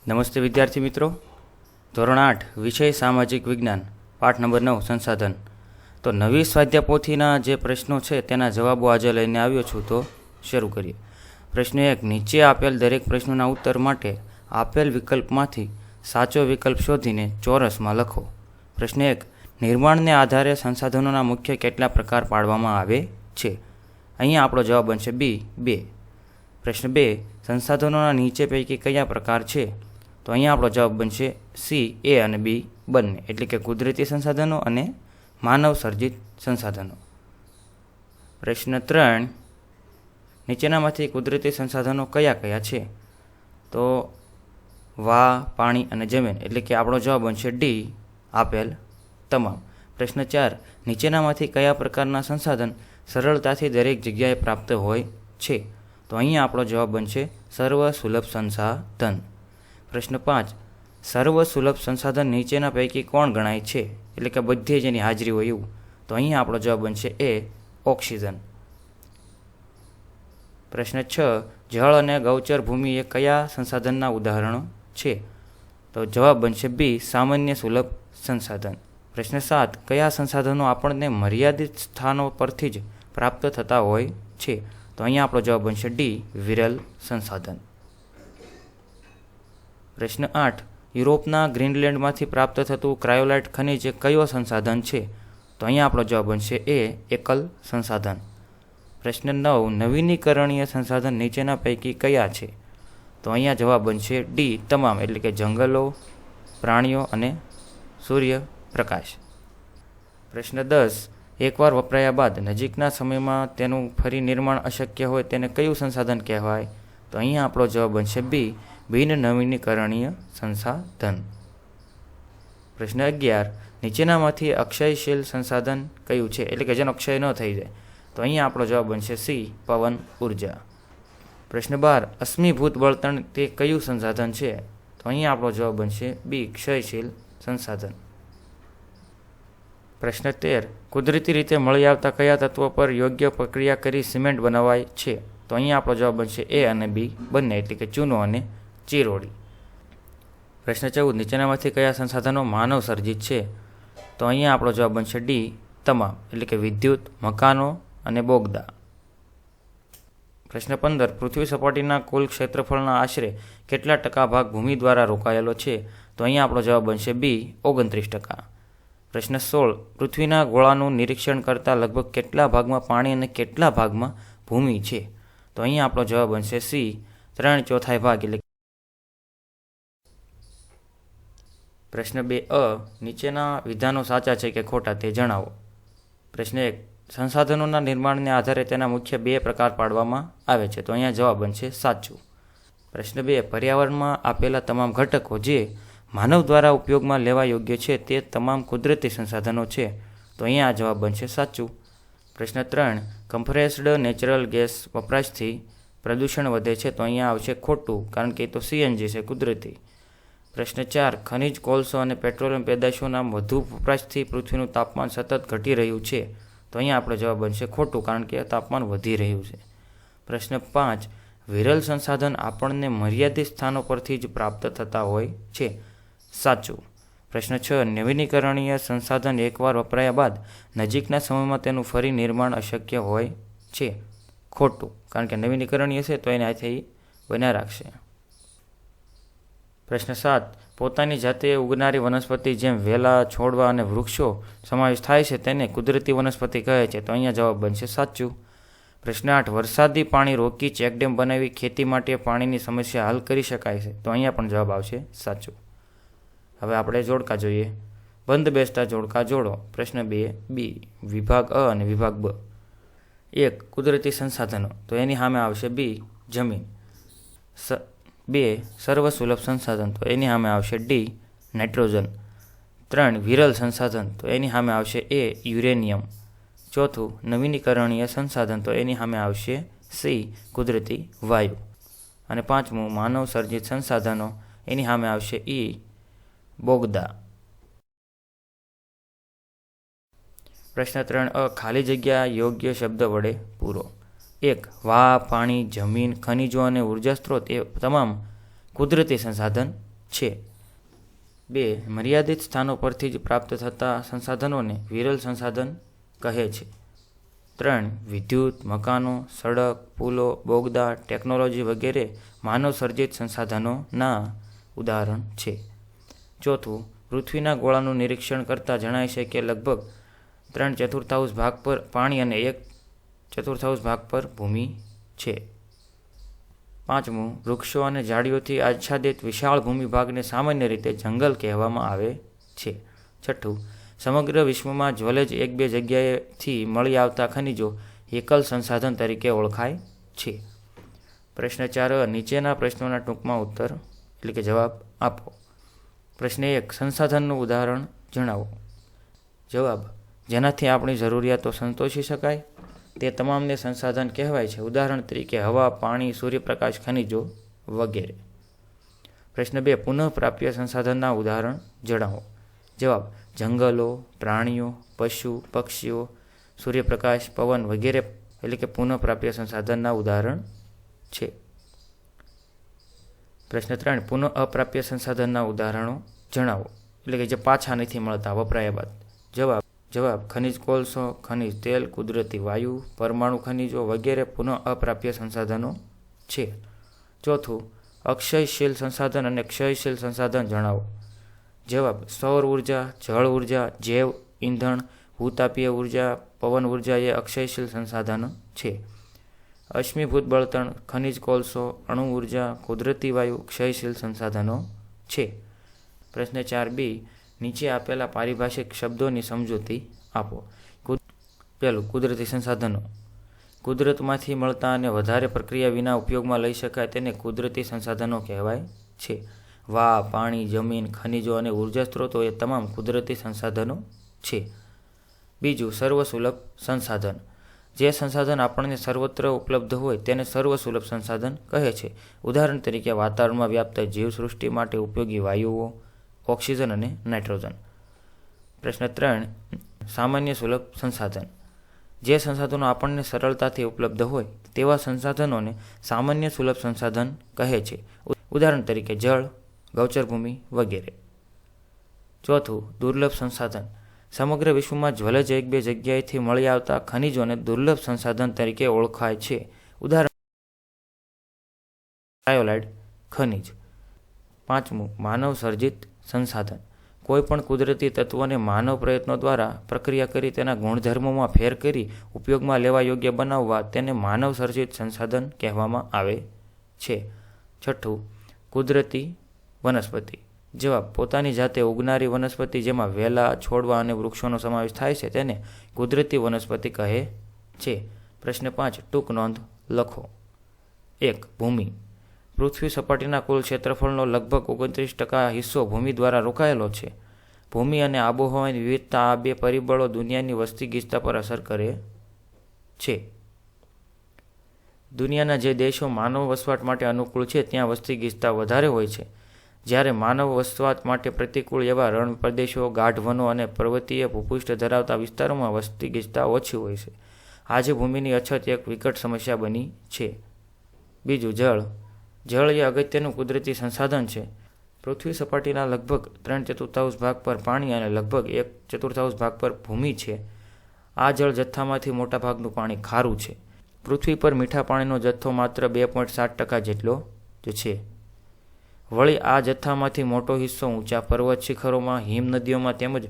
નમસ્તે વિદ્યાર્થી મિત્રો, ધોરણ 8 વિષય સામાજિક વિજ્ઞાન પાઠ નંબર 9 સંસાધન. તો નવી સ્વાધ્યાય પોથીના જે પ્રશ્નો છે તેના જવાબો આજે લઈને આવ્યો છું. તો શરૂ કરીએ. પ્રશ્ન 1. નીચે આપેલ દરેક પ્રશ્નોના ઉત્તર માટે આપેલ વિકલ્પમાંથી સાચો વિકલ્પ શોધીને ચોરસમાં લખો. પ્રશ્ન 1. નિર્માણને આધારે સંસાધનોના મુખ્ય કેટલા પ્રકાર પાડવામાં આવે છે? અહીંયા આપણો જવાબ બનશે બી 2. પ્રશ્ન 2. સંસાધનોના નીચે પૈકી કયા પ્રકાર છે? તો અહીંયા આપણો જવાબ બનશે સી એ અને બી બંને, એટલે કે કુદરતી સંસાધનો અને માનવ સર્જિત સંસાધનો. પ્રશ્ન 3. નીચેનામાંથી કુદરતી સંસાધનો કયા કયા છે? તો વા, પાણી અને જમીન, એટલે કે આપણો જવાબ બનશે ડી આપેલ તમામ. પ્રશ્ન 4. નીચેનામાંથી કયા પ્રકારના સંસાધન સરળતાથી દરેક જગ્યાએ પ્રાપ્ત હોય છે? તો અહીંયા આપણો જવાબ બનશે સર્વ સુલભ સંસાધન. પ્રશ્ન 5. સર્વ સુલભ સંસાધન નીચેના પૈકી કોણ ગણાય છે? એટલે કે બધી જ એની હાજરી હોય એવું. તો અહીંયા આપણો જવાબ બનશે એ ઓક્સિજન. પ્રશ્ન 6. જળ અને ગૌચર ભૂમિ એ કયા સંસાધનના ઉદાહરણો છે? તો જવાબ બનશે બી સામાન્ય સુલભ સંસાધન. પ્રશ્ન 7. કયા સંસાધનો આપણને મર્યાદિત સ્થાનો પરથી જ પ્રાપ્ત થતા હોય છે? તો અહીંયા આપણો જવાબ બનશે ડી વિરલ સંસાધન. પ્રશ્ન 8. યુરોપના ગ્રીનલેન્ડમાંથી પ્રાપ્ત થતું ક્રાયોલાઇટ ખનિજ એ કયો સંસાધન છે? તો અહીંયા આપણો જવાબ બનશે એ એકલ સંસાધન. પ્રશ્ન 9. નવીનીકરણીય સંસાધન નીચેના પૈકી કયા છે? તો અહીંયા જવાબ બનશે ડી તમામ, એટલે કે જંગલો, પ્રાણીઓ અને સૂર્યપ્રકાશ. પ્રશ્ન 10. એકવાર વપરાયા બાદ નજીકના સમયમાં તેનું ફરી નિર્માણ અશક્ય હોય તેને કયું સંસાધન કહેવાય? તો અહીંયા આપણો જવાબ બનશે બી બિન નવીનીકરણીય સંસાધન. પ્રશ્ન 11. નીચેનામાંથી અક્ષયશીલ સંસાધન કયું છે? એટલે કે જેનો ક્ષય ન થઈ જાય. તો અહીંયા આપણો જવાબ બનશે સી પવન ઉર્જા. પ્રશ્ન 12. અશ્મિભૂત બળતણ તે કયું સંસાધન છે? તો અહીંયા આપણો જવાબ બનશે બી ક્ષયશીલ સંસાધન. પ્રશ્ન 13. કુદરતી રીતે મળી આવતા કયા તત્વો પર યોગ્ય પ્રક્રિયા કરી સિમેન્ટ બનાવાય છે? તો અહીંયા આપણો જવાબ બનશે એ અને બી બંને, એટલે કે ચૂનો અને ચીરોડી. પ્રશ્ન 14. નીચેનામાંથી કયા સંસાધનો માનવ સર્જિત છે? તો અહીંયા આપણો જવાબ બનશે ડી તમામ, એટલે કે વિદ્યુત, મકાનો અને બોગદા. પ્રશ્ન 15. પૃથ્વી સપાટીના કુલ ક્ષેત્રફળના આશરે કેટલા ટકા ભાગ ભૂમિ દ્વારા રોકાયેલો છે? તો અહીંયા આપણો જવાબ બનશે બી 29%. પ્રશ્ન 16. પૃથ્વીના ગોળાનું નિરીક્ષણ કરતા લગભગ કેટલા ભાગમાં પાણી અને કેટલા ભાગમાં ભૂમિ છે? તો અહીંયા આપણો જવાબ બનશે સી 3/4 ભાગ, એટલે. પ્રશ્ન 2 નીચેના વિધાનો સાચા છે કે ખોટા તે જણાવો. પ્રશ્ન 1. સંસાધનોના નિર્માણને આધારે તેના મુખ્ય 2 પ્રકાર પાડવામાં આવે છે. તો અહીંયા જવાબ બનશે સાચું. પ્રશ્ન 2. પર્યાવરણમાં આપેલા તમામ ઘટકો જે માનવ દ્વારા ઉપયોગમાં લેવા યોગ્ય છે તે તમામ કુદરતી સંસાધનો છે. તો અહીંયા જવાબ બનશે સાચું. પ્રશ્ન 3. કમ્પ્રેસ્ડ નેચરલ ગેસ વપરાશથી પ્રદૂષણ વધે છે. તો અહીંયા આવશે ખોટું, કારણ કે એ તો સીએનજી છે, કુદરતી. પ્રશ્ન 4. ખનિજ, કોલસો અને પેટ્રોલિયમ પેદાશોના વધુ વપરાશથી પૃથ્વીનું તાપમાન સતત ઘટી રહ્યું છે. તો અહીંયા આપણો જવાબ બનશે ખોટું, કારણ કે તાપમાન વધી રહ્યું છે. પ્રશ્ન 5. વિરલ સંસાધન આપણને મર્યાદિત સ્થાનો પરથી જ પ્રાપ્ત થતા હોય છે. સાચું. પ્રશ્ન 6. નવીનીકરણીય સંસાધન એકવાર વપરાયા બાદ નજીકના સમયમાં તેનું ફરી નિર્માણ અશક્ય હોય છે. ખોટું, કારણ કે નવીનીકરણીય છે તો એને આથી બનાવી રાખશે. પ્રશ્ન 7. પોતાની જાતે ઉગનારી વનસ્પતિ જેમ વેલા, છોડવા અને વૃક્ષો સમાવેશ થાય છે તેને કુદરતી વનસ્પતિ કહે છે. તો અહીંયા જવાબ બનશે સાચું. પ્રશ્ન 8. વરસાદી પાણી રોકી ચેકડેમ બનાવી ખેતી માટે પાણીની સમસ્યા હલ કરી શકાય છે. તો અહીંયા પણ જવાબ આવશે સાચું. હવે આપણે જોડકા જોઈએ. બંધ બેસતા જોડકા જોડો. પ્રશ્ન 2 બી વિભાગ અ અને વિભાગ બ. 1. કુદરતી સંસાધનો, તો એની સામે આવશે બી જમીન. 2. સર્વ સુલભ સંસાધન, તો એની સામે આવશે ડી નાઇટ્રોજન. 3. વિરલ સંસાધન, તો એની સામે આવશે એ યુરેનિયમ. 4. નવીનીકરણીય સંસાધન, તો એની સામે આવશે સી કુદરતી વાયુ. અને 5. માનવ સર્જિત સંસાધનો, એની સામે આવશે ઈ બોગદા. પ્રશ્ન 3 ખાલી જગ્યા યોગ્ય શબ્દ વડે પૂરો. 1. વા, પાણી, જમીન, ખનિજો અને ઉર્જા સ્ત્રોત એ તમામ કુદરતી સંસાધન છે. 2. મર્યાદિત સ્થાનો પરથી જ પ્રાપ્ત થતા સંસાધનોને વિરલ સંસાધન કહે છે. 3. વિદ્યુત, મકાનો, સડક, પુલો, બોગદા, ટેકનોલોજી વગેરે માનવ સર્જિત સંસાધનોના ઉદાહરણ છે. 4. પૃથ્વીના ગોળાનું નિરીક્ષણ કરતાં જણાય છે કે લગભગ 3/4 ભાગ પર પાણી અને 1/4 ભાગ પર ભૂમિ છે. 5. વૃક્ષો અને ઝાડીઓથી આચ્છાદિત વિશાળ ભૂમિભાગને સામાન્ય રીતે જંગલ કહેવામાં આવે છે. 6. સમગ્ર વિશ્વમાં જ્વલજ 1-2 જગ્યાએથી મળી આવતા ખનિજો એકલ સંસાધન તરીકે ઓળખાય છે. પ્રશ્ન 4. નીચેના પ્રશ્નોના ટૂંકમાં ઉત્તર એટલે કે જવાબ આપો. પ્રશ્ન 1. સંસાધનનું ઉદાહરણ જણાવો. જવાબ: જેનાથી આપણી જરૂરિયાતો સંતોષી શકાય તે તમામને સંસાધન કહેવાય છે. ઉદાહરણ તરીકે હવા, પાણી, સૂર્યપ્રકાશ, ખનિજો વગેરે. પ્રશ્ન 2. પુનઃપ્રાપ્ય સંસાધનના ઉદાહરણ જણાવો. જવાબ: જંગલો, પ્રાણીઓ, પશુ, પક્ષીઓ, સૂર્યપ્રકાશ, પવન વગેરે એટલે કે પુનઃપ્રાપ્ય સંસાધનના ઉદાહરણ છે. પ્રશ્ન 3. પુનઃ અપ્રાપ્ય સંસાધનના ઉદાહરણો જણાવો એટલે કે જે પાછા નથી મળતા વપરાયા બાદ. જવાબ: ખનિજ કોલસો, ખનિજ તેલ, કુદરતી વાયુ, પરમાણુ ખનિજો વગેરે પુનઃ અપ્રાપ્ય સંસાધનો છે. 4. અક્ષયશીલ સંસાધન અને ક્ષયશીલ સંસાધન જણાવો. જવાબ: સૌર ઉર્જા, જળ ઉર્જા, જૈવ ઇંધણ, ભૂતાપીય ઉર્જા, પવન ઉર્જા એ અક્ષયશીલ સંસાધનો છે. અશ્મિભૂત બળતણ, ખનિજ કોલસો, અણુ ઉર્જા, કુદરતી વાયુ ક્ષયશીલ સંસાધનો છે. પ્રશ્ન 4b. નીચે આપેલા પારિભાષિક શબ્દોની સમજૂતી આપો. પહેલું, કુદરતી સંસાધનો. કુદરતમાંથી મળતા અને વધારે પ્રક્રિયા વિના ઉપયોગમાં લઈ શકાય તેને કુદરતી સંસાધનો કહેવાય છે. વા, પાણી, જમીન, ખનિજો અને ઉર્જા સ્ત્રોતો એ તમામ કુદરતી સંસાધનો છે. બીજું, સર્વસુલભ સંસાધન. જે સંસાધન આપણને સર્વત્ર ઉપલબ્ધ હોય તેને સર્વસુલભ સંસાધન કહે છે. ઉદાહરણ તરીકે વાતાવરણમાં વ્યાપ્ત જીવસૃષ્ટિ માટે ઉપયોગી વાયુઓ, ઓક્સિજન અને નાઇટ્રોજન. પ્રશ્ન 3. સામાન્ય સુલભ સંસાધન. જે સંસાધનો આપણને સરળતાથી ઉપલબ્ધ હોય તેવા સંસાધનોને સામાન્ય સુલભ સંસાધન કહે છે. ઉદાહરણ તરીકે જળ, ગૌચરભૂમિ વગેરે. 4. દુર્લભ સંસાધન. સમગ્ર વિશ્વમાં જ્વલજ 1-2 જગ્યાએથી મળી આવતા ખનિજોને દુર્લભ સંસાધન તરીકે ઓળખાય છે. ઉદાહરણ ક્રાયોલાઇટ ખનિજ. 5. માનવ સર્જિત સંસાધન. કોઈ પણ કુદરતી તત્વોને માનવ પ્રયત્નો દ્વારા પ્રક્રિયા કરી તેના ગુણધર્મોમાં ફેર કરી ઉપયોગમાં લેવા યોગ્ય બનાવવા તેને માનવ સર્જિત સંસાધન કહેવામાં આવે છે. 6. કુદરતી વનસ્પતિ. જવાબ: પોતાની જાતે ઉગનારી વનસ્પતિ જેમાં વેલા, છોડવા અને વૃક્ષોનો સમાવેશ થાય છે તેને કુદરતી વનસ્પતિ કહે છે. પ્રશ્ન 5. ટૂંક નોંધ લખો. 1. ભૂમિ. પૃથ્વી સપાટીના કુલ ક્ષેત્રફળનો લગભગ 29% હિસ્સો ભૂમિ દ્વારા રોકાયેલો છે. ભૂમિ અને આબોહવાની વિવિધતા આ બે પરિબળો દુનિયાની વસ્તી ગીચતા પર અસર કરે છે. દુનિયાના જે દેશો માનવ વસવાટ માટે અનુકૂળ છે ત્યાં વસ્તી ગીચતા વધારે હોય છે, જ્યારે માનવ વસવાટ માટે પ્રતિકૂળ એવા રણ પ્રદેશો, ગાઢ વનો અને પર્વતીય ભૂપૃષ્ઠ ધરાવતા વિસ્તારોમાં વસ્તી ગીચતા ઓછી હોય છે. આજે ભૂમિની અછત એક વિકટ સમસ્યા બની છે. બીજું, જળ. જળ એ અગત્યનું કુદરતી સંસાધન છે. પૃથ્વી સપાટીના લગભગ 3/4 ભાગ પર પાણી અને લગભગ 1/4 ભાગ પર ભૂમિ છે. આ જળ જથ્થામાંથી મોટાભાગનું પાણી ખારું છે. પૃથ્વી પર મીઠા પાણીનો જથ્થો માત્ર 2.7% જેટલો જ છે. વળી આ જથ્થામાંથી મોટો હિસ્સો ઊંચા પર્વત શિખરોમાં, હિમ નદીઓમાં તેમજ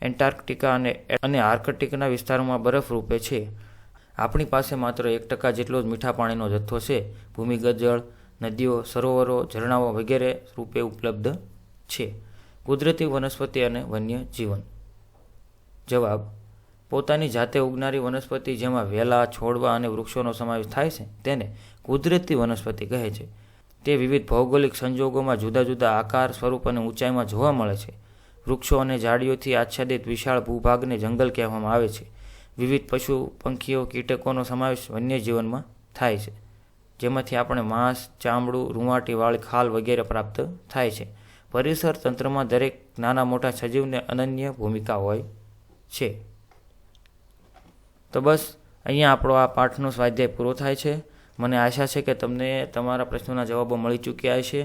એન્ટાર્કટિકા અને આર્કટિકના વિસ્તારોમાં બરફ રૂપે છે. આપણી પાસે માત્ર 1% જેટલો જ મીઠા પાણીનો જથ્થો છે. ભૂમિગત જળ નદીઓ, સરોવરો, ઝરણાઓ વગેરે રૂપે ઉપલબ્ધ છે. કુદરતી વનસ્પતિ અને વન્ય જીવન. જવાબ: પોતાની જાતે ઉગનારી વનસ્પતિ જેમાં વેલા, છોડવા અને વૃક્ષોનો સમાવેશ થાય છે તેને કુદરતી વનસ્પતિ કહે છે. તે વિવિધ ભૌગોલિક સંજોગોમાં જુદા જુદા આકાર, સ્વરૂપ અને ઊંચાઈમાં જોવા મળે છે. વૃક્ષો અને ઝાડીઓથી આચ્છાદિત વિશાળ ભૂભાગને જંગલ કહેવામાં આવે છે. વિવિધ પશુ, પંખીઓ, કીટકોનો સમાવેશ વન્યજીવનમાં થાય છે, જેમાંથી આપણે માંસ, ચામડું, રૂંવાટી વાળી ખાલ વગેરે પ્રાપ્ત થાય છે. પરિસર તંત્રમાં દરેક નાના મોટા સજીવને અનન્ય ભૂમિકા હોય છે. તો બસ અહીંયા આપણો આ પાઠનો સ્વાધ્યાય પૂરો થાય છે. મને આશા છે કે તમને તમારા પ્રશ્નોના જવાબો મળી ચૂક્યા હશે.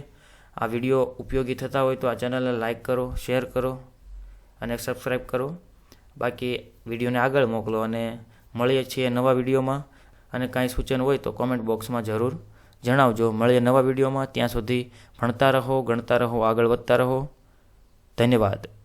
આ વિડીયો ઉપયોગી થતા હોય તો આ ચેનલને લાઇક કરો, શેર કરો અને સબસ્ક્રાઈબ કરો. બાકી વિડીયોને આગળ મોકલો અને મળીએ છીએ નવા વિડીયોમાં. અને કાંઈ સૂચન હોય તો કોમેન્ટ બોક્સમાં જરૂર જણાવજો. મળીએ નવા વિડીયોમાં. ત્યાં સુધી ભણતા રહો, ગણતા રહો, આગળ વધતા રહો. ધન્યવાદ.